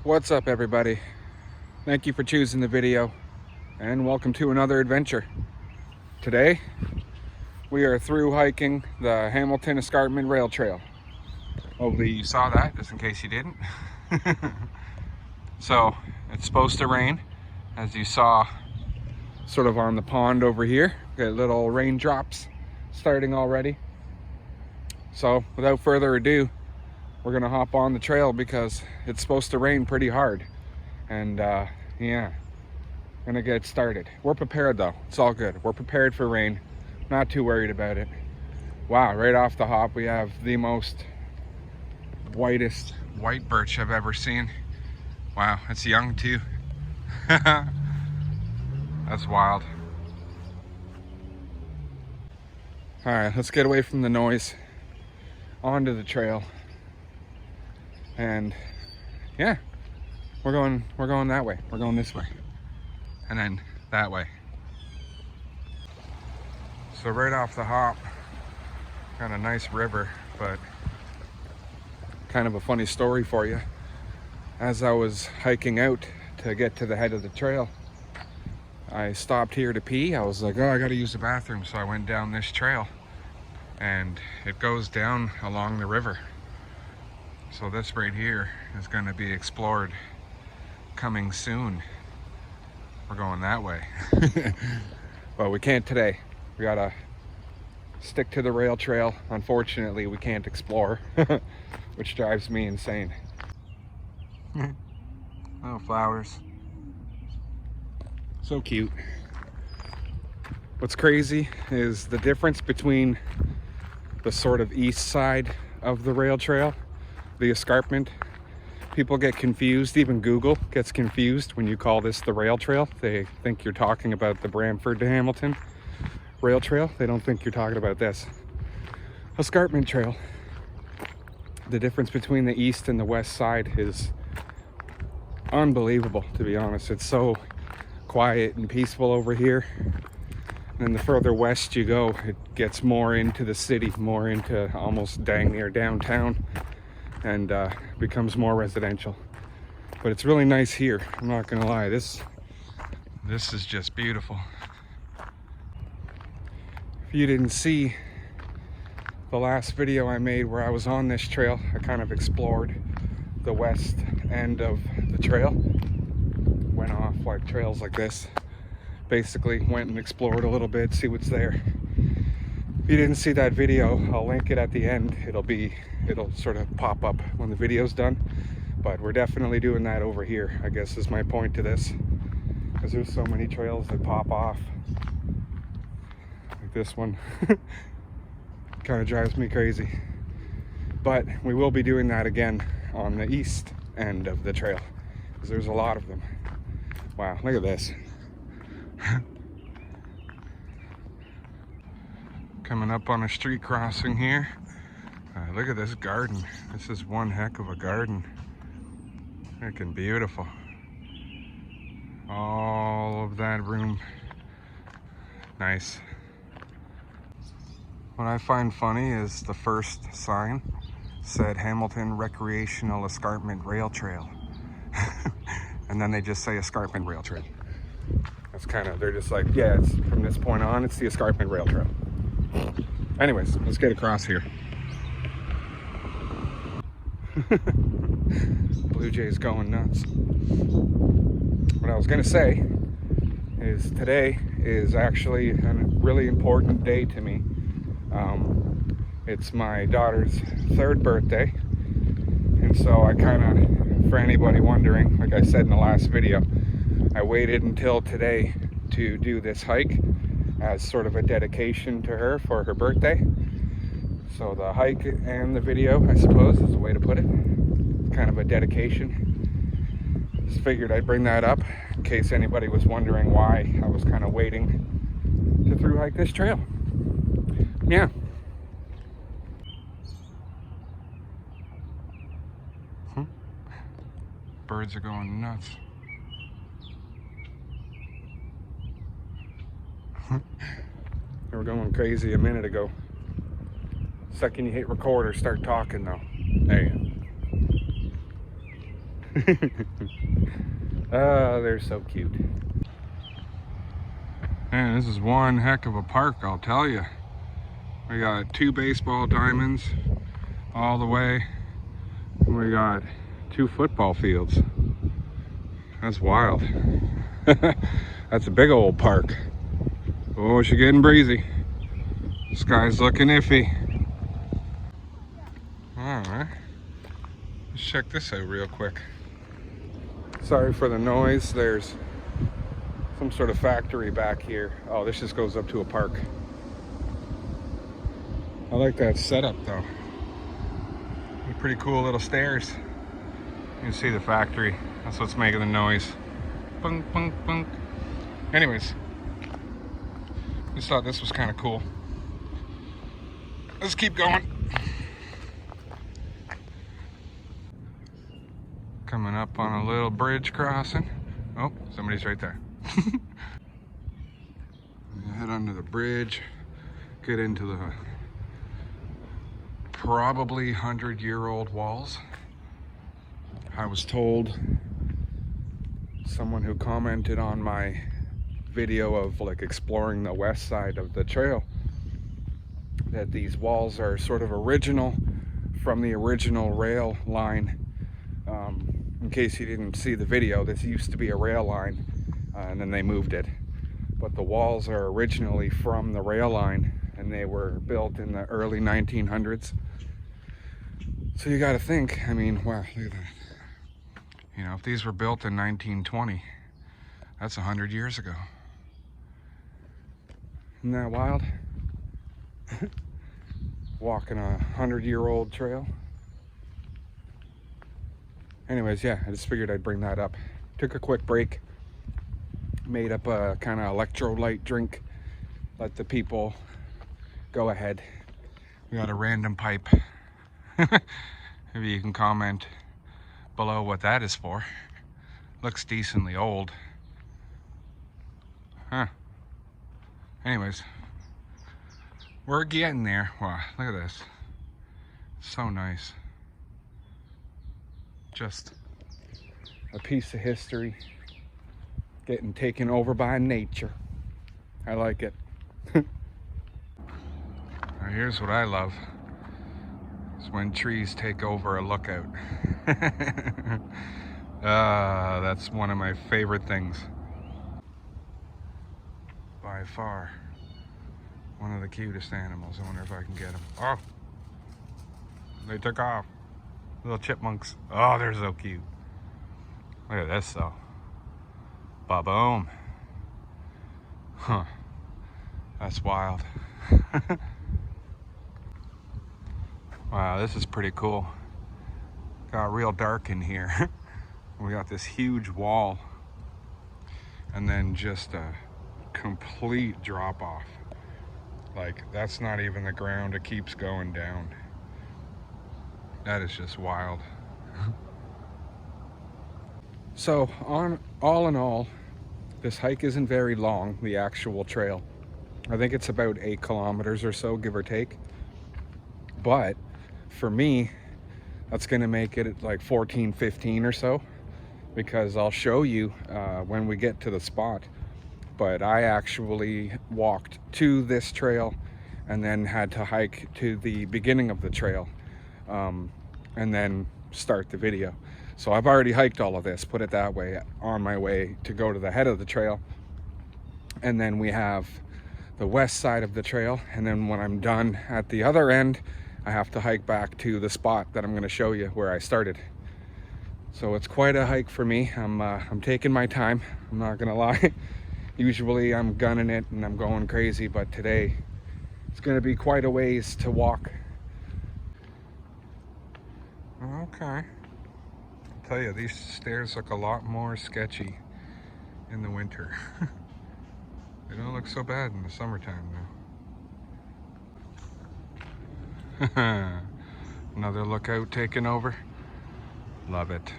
What's up, everybody? Thank you for choosing the video and welcome to another adventure. Today we are through hiking the Hamilton Escarpment Rail Trail. Hopefully you saw that, just in case you didn't. So it's supposed to rain, as you saw sort of on the pond over here. Got little raindrops starting already. So without further ado, we're gonna hop on the trail because it's supposed to rain pretty hard. And yeah, gonna get started. We're prepared though, it's all good. We're prepared for rain, not too worried about it. Wow, right off the hop, we have the most whitest white birch I've ever seen. Wow, it's young too. That's wild. All right, let's get away from the noise, onto the trail. And yeah, we're going that way. We're going this way, and then that way. So right off the hop, got a nice river, but kind of a funny story for you. As I was hiking out to get to the head of the trail, I stopped here to pee. I was like, oh, I gotta use the bathroom. So I went down this trail, and it goes down along the river. So this right here is going to be explored coming soon. We're going that way. But we can't today. We gotta stick to the rail trail. Unfortunately, we can't explore, which drives me insane. Oh, flowers. So cute. What's crazy is the difference between the sort of east side of the rail trail, the escarpment. People get confused, even Google gets confused when you call this the rail trail. They think you're talking about the Brantford to Hamilton rail trail. They don't think you're talking about this escarpment trail. The difference between the east and the west side is unbelievable, to be honest. It's so quiet and peaceful over here. And the further west you go, it gets more into the city, more into almost dang near downtown, and becomes more residential. But it's really nice here, I'm not gonna lie. This is just beautiful. If you didn't see the last video I made where I was on this trail, I kind of explored the west end of the trail. Went off like trails like this. Basically went and explored a little bit, see what's there. If you didn't see that video, I'll link it at the end. It'll sort of pop up when the video's done. But we're definitely doing that over here, I guess is my point to this. Because there's so many trails that pop off. Like this one. Kind of drives me crazy. But we will be doing that again on the east end of the trail, because there's a lot of them. Wow, look at this. Coming up on a street crossing here. Look at this garden. This is one heck of a garden. Freaking beautiful. All of that room. Nice. What I find funny is the first sign said Hamilton Recreational Escarpment Rail Trail. And then they just say Escarpment Rail Trail. That's kind of, they're just like, yeah, it's from this point on, it's the Escarpment Rail Trail. Anyways, let's get across here. Blue Jay's going nuts. What I was gonna say is today is actually a really important day to me. It's my daughter's 3rd birthday. And so I kind of, for anybody wondering, like I said in the last video, I waited until today to do this hike as sort of a dedication to her for her birthday. So the hike and the video, I suppose, is the way to put it. It's kind of a dedication. Just figured I'd bring that up in case anybody was wondering why I was kind of waiting to through hike this trail. Yeah. Birds are going nuts. They were going crazy a minute ago. Second you hit record or start talking though. There you go. Oh, they're so cute. Man, this is one heck of a park, I'll tell you. We got 2 baseball diamonds all the way. And we got 2 football fields. That's wild. That's a big old park. Oh, she's getting breezy. Sky's looking iffy. Alright. Let's check this out real quick. Sorry for the noise. There's some sort of factory back here. Oh, this just goes up to a park. I like that setup though. Pretty cool little stairs. You can see the factory. That's what's making the noise. Bunk, bunk, bunk. Anyways, just thought this was kind of cool. Let's keep going. Coming up on a little bridge crossing. Oh, somebody's right there. Head under the bridge, get into the probably 100-year-old walls. I was told, someone who commented on my video of like exploring the west side of the trail, that these walls are sort of original from the original rail line. In case you didn't see the video, this used to be a rail line and then they moved it. But the walls are originally from the rail line and they were built in the early 1900s. So you got to think, I mean, wow, look at that. You know, if these were built in 1920, that's 100 years ago. Isn't that wild? Walking a 100-year-old trail. Anyways, yeah, I just figured I'd bring that up. Took a quick break. Made up a kind of electrolyte drink. Let the people go ahead. We got a random pipe. Maybe you can comment below what that is for. Looks decently old. Huh. Anyways, we're getting there. Wow, look at this. So nice. Just a piece of history getting taken over by nature. I like it. Now here's what I love. It's when trees take over a lookout. That's one of my favorite things. By far. One of the cutest animals. I wonder if I can get them. Oh! They took off. Little chipmunks. Oh, they're so cute. Look at this though. Ba-boom. Huh. That's wild. Wow, this is pretty cool. Got real dark in here. We got this huge wall. And then just a complete drop off. Like, that's not even the ground. It keeps going down. That is just wild. So, all in all, this hike isn't very long, the actual trail. I think it's about 8 kilometers or so, give or take. But for me, that's gonna make it like 14, 15 or so, because I'll show you when we get to the spot. But I actually walked to this trail and then had to hike to the beginning of the trail. And then start the video. So I've already hiked all of this, put it that way, on my way to go to the head of the trail. And then we have the west side of the trail. And then when I'm done at the other end, I have to hike back to the spot that I'm going to show you where I started. So it's quite a hike for me. I'm taking my time. I'm not going to lie. Usually I'm gunning it and I'm going crazy, but today it's going to be quite a ways to walk. Okay. I'll tell you, these stairs look a lot more sketchy in the winter. They don't look so bad in the summertime now. Another lookout taken over. Love it.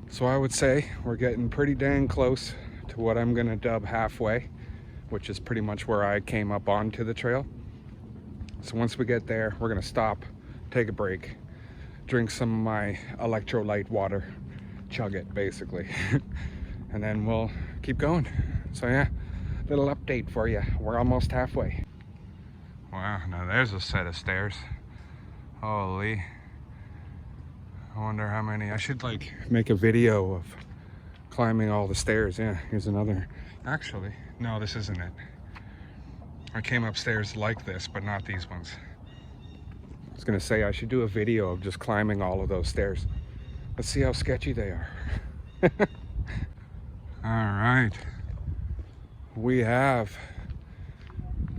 So I would say we're getting pretty dang close to what I'm gonna dub halfway, which is pretty much where I came up onto the trail. So once we get there, we're gonna stop, take a break, drink some of my electrolyte water, chug it basically, and then we'll keep going. So yeah, little update for you. We're almost halfway. Wow, now there's a set of stairs. Holy. I wonder how many. I should like make a video of climbing all the stairs. Yeah, here's another. Actually, no, this isn't it. I came upstairs like this, but not these ones. I was gonna say I should do a video of just climbing all of those stairs. Let's see how sketchy they are. All right. We have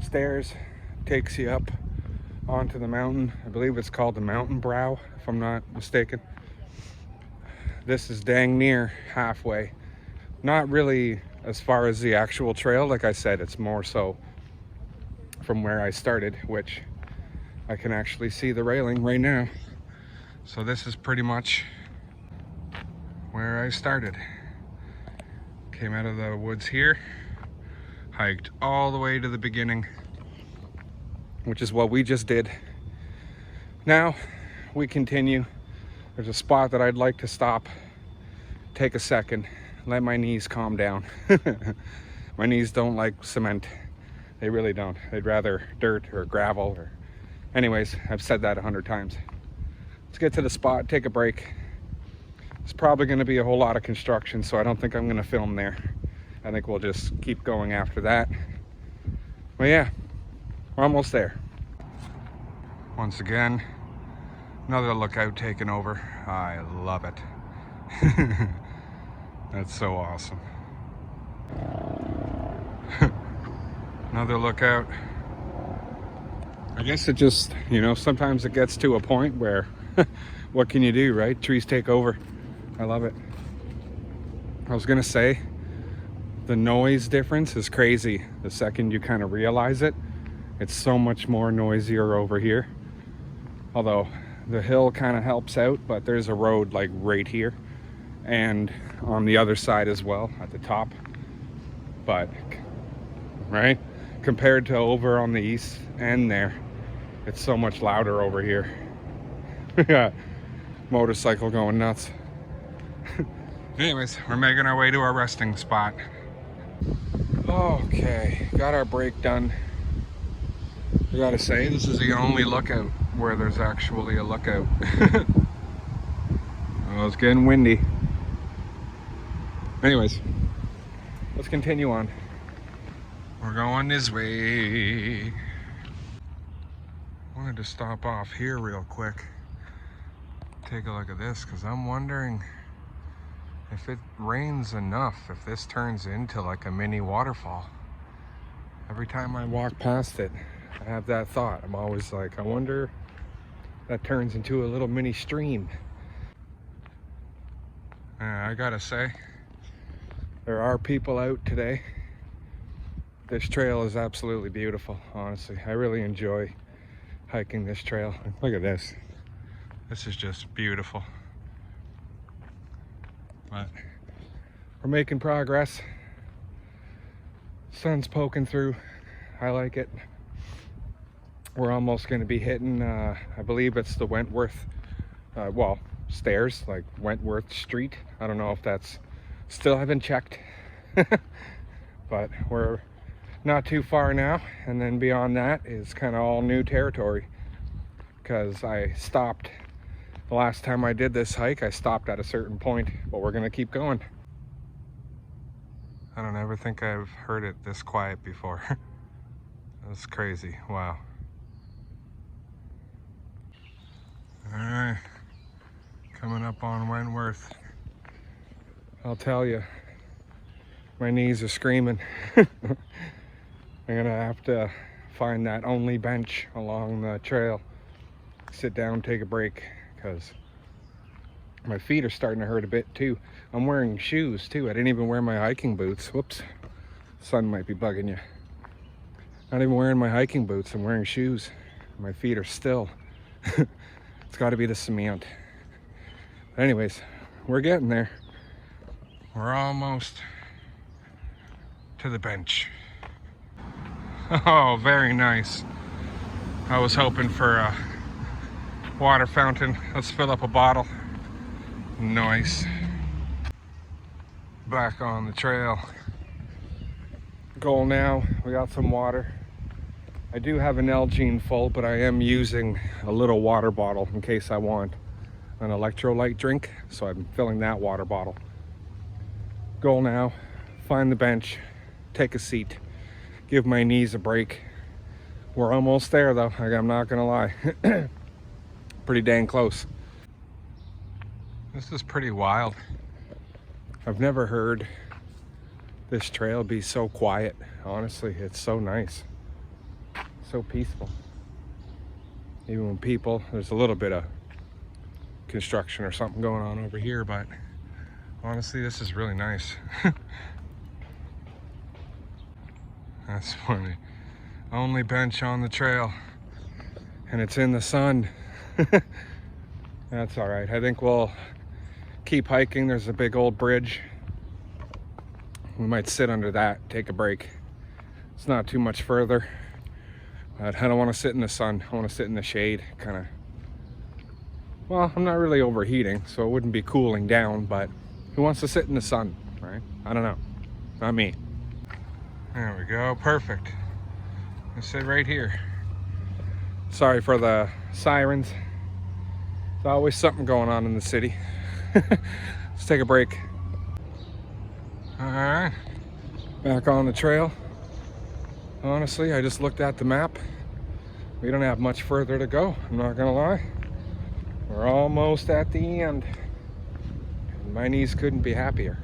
stairs, takes you up onto the mountain. I believe it's called the mountain brow, if I'm not mistaken. This is dang near halfway. Not really as far as the actual trail. Like I said, it's more so from where I started, which I can actually see the railing right now. So this is pretty much where I started. Came out of the woods here, hiked all the way to the beginning, which is what we just did. Now we continue. There's a spot that I'd like to stop, take a second, let my knees calm down. My knees don't like cement. They really don't. They'd rather dirt or gravel or... Anyways, I've said that 100 times. Let's get to the spot, take a break. It's probably going to be a whole lot of construction, so I don't think I'm going to film there. I think we'll just keep going after that. But yeah, we're almost there. Once again, another lookout taken over. I love it. That's so awesome. Another lookout. I guess it just, you know, sometimes it gets to a point where what can you do, right? Trees take over. I love it. I was gonna say, the noise difference is crazy. The second you kind of realize it, it's so much more noisier over here. Although the hill kind of helps out, but there's a road like right here and on the other side as well at the top. But, right? Compared to over on the east end there, it's so much louder over here. We got motorcycle going nuts. Anyways, we're making our way to our resting spot. Okay, got our break done. I gotta say, this is the only lookout where there's actually a lookout. Oh, it's getting windy. Anyways, let's continue on. We're going this way. Wanted to stop off here real quick. Take a look at this, because I'm wondering if it rains enough, if this turns into like a mini waterfall. Every time I walk past it, I have that thought. I'm always like, I wonder if that turns into a little mini stream. I gotta say, there are people out today. This trail is absolutely beautiful, honestly. I really enjoy hiking this trail. Look at this. This is just beautiful. But we're making progress. Sun's poking through. I like it. We're almost going to be hitting, I believe it's the Wentworth, well, stairs, like Wentworth Street. I don't know if that's, still haven't checked. But we're not too far now. And then beyond that is kind of all new territory. Because I stopped, the last time I did this hike, I stopped at a certain point, but we're gonna keep going. I don't ever think I've heard it this quiet before. That's crazy, wow. All right, coming up on Wentworth. I'll tell you, my knees are screaming. I'm gonna have to find that only bench along the trail. Sit down, take a break, because my feet are starting to hurt a bit too. I'm wearing shoes too. I didn't even wear my hiking boots. Whoops, sun might be bugging you. Not even wearing my hiking boots. I'm wearing shoes. My feet are still. It's got to be the cement. But anyways, we're getting there. We're almost to the bench. Oh, very nice. I was hoping for water fountain. Let's fill up a bottle. Nice. Back on the trail. Goal now, we got some water. I do have an Nalgene full, but I am using a little water bottle in case I want an electrolyte drink, so I'm filling that water bottle. Goal now, find the bench, take a seat, give my knees a break. We're almost there though, I'm not gonna lie. Pretty dang close. This is pretty wild. I've never heard this trail be so quiet. Honestly, it's so nice. So peaceful. Even when people, there's a little bit of construction or something going on over here, but honestly, this is really nice. That's funny. Only bench on the trail, and it's in the sun. That's all right. I think we'll keep hiking. There's a big old bridge. We might sit under that, take a break. It's not too much further, but I don't want to sit in the sun. I want to sit in the shade, kind of. Well, I'm not really overheating, so it wouldn't be cooling down, but who wants to sit in the sun, right? I don't know. Not me. There we go. Perfect. I sit right here. Sorry for the sirens. There's always something going on in the city. Let's take a break. All right, back on the trail. Honestly, I just looked at the map. We don't have much further to go, I'm not gonna lie. We're almost at the end. My knees couldn't be happier.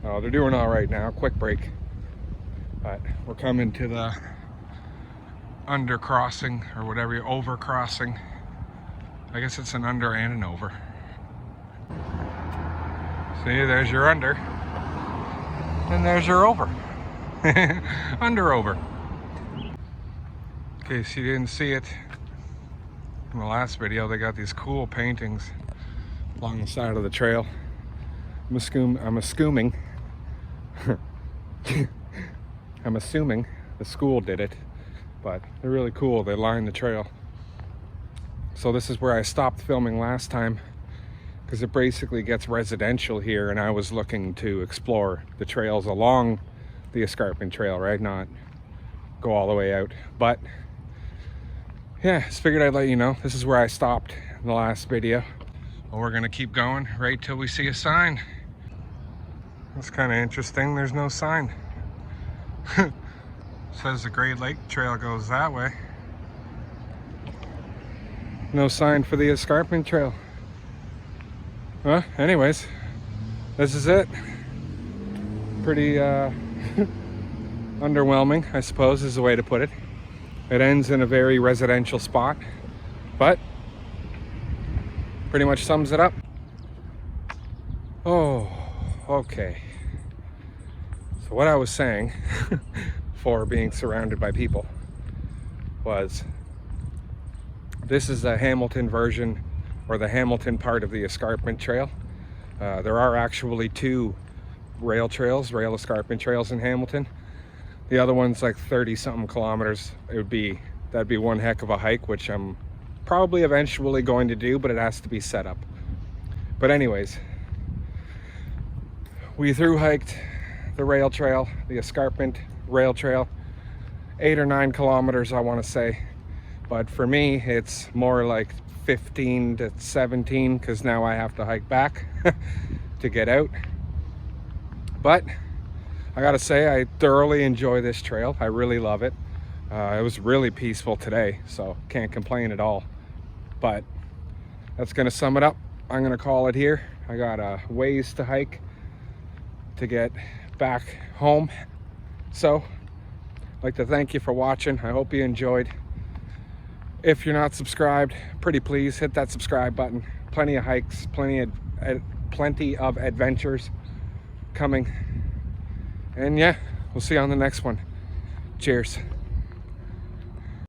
Oh, they're doing all right now. Quick break. But we're coming to the undercrossing, or whatever, overcrossing. I guess it's an under and an over. See, there's your under, and there's your over. Under over. In case you didn't see it in the last video, they got these cool paintings along the side of the trail. I'm assuming the school did it, but they're really cool. They line the trail. So this is where I stopped filming last time, because it basically gets residential here, and I was looking to explore the trails along the escarpment trail, right? Not go all the way out. But yeah, just figured I'd let you know. This is where I stopped in the last video. Well, we're gonna keep going right till we see a sign. That's kind of interesting. There's no sign. Says the Great Lake Trail goes that way. No sign for the escarpment trail. Well, anyways, this is it. Pretty underwhelming, I suppose, is the way to put it. It ends in a very residential spot, but pretty much sums it up. Oh, okay. So what I was saying for being surrounded by people was, this is the Hamilton version, or the Hamilton part of the escarpment trail. There are actually two rail escarpment trails in Hamilton. The other one's like 30 something kilometers. That'd be one heck of a hike, which I'm probably eventually going to do, but it has to be set up. But anyways, we through hiked the rail trail, the escarpment rail trail, 8 or 9 kilometers, I want to say. But for me, it's more like 15 to 17, because now I have to hike back to get out. But I gotta say, I thoroughly enjoy this trail. I really love it. It was really peaceful today, so can't complain at all. But that's gonna sum it up. I'm gonna call it here. I got a ways to hike to get back home. So I'd like to thank you for watching. I hope you enjoyed. If you're not subscribed, pretty please hit that subscribe button. Plenty of hikes, plenty of adventures coming. And yeah, we'll see you on the next one. Cheers.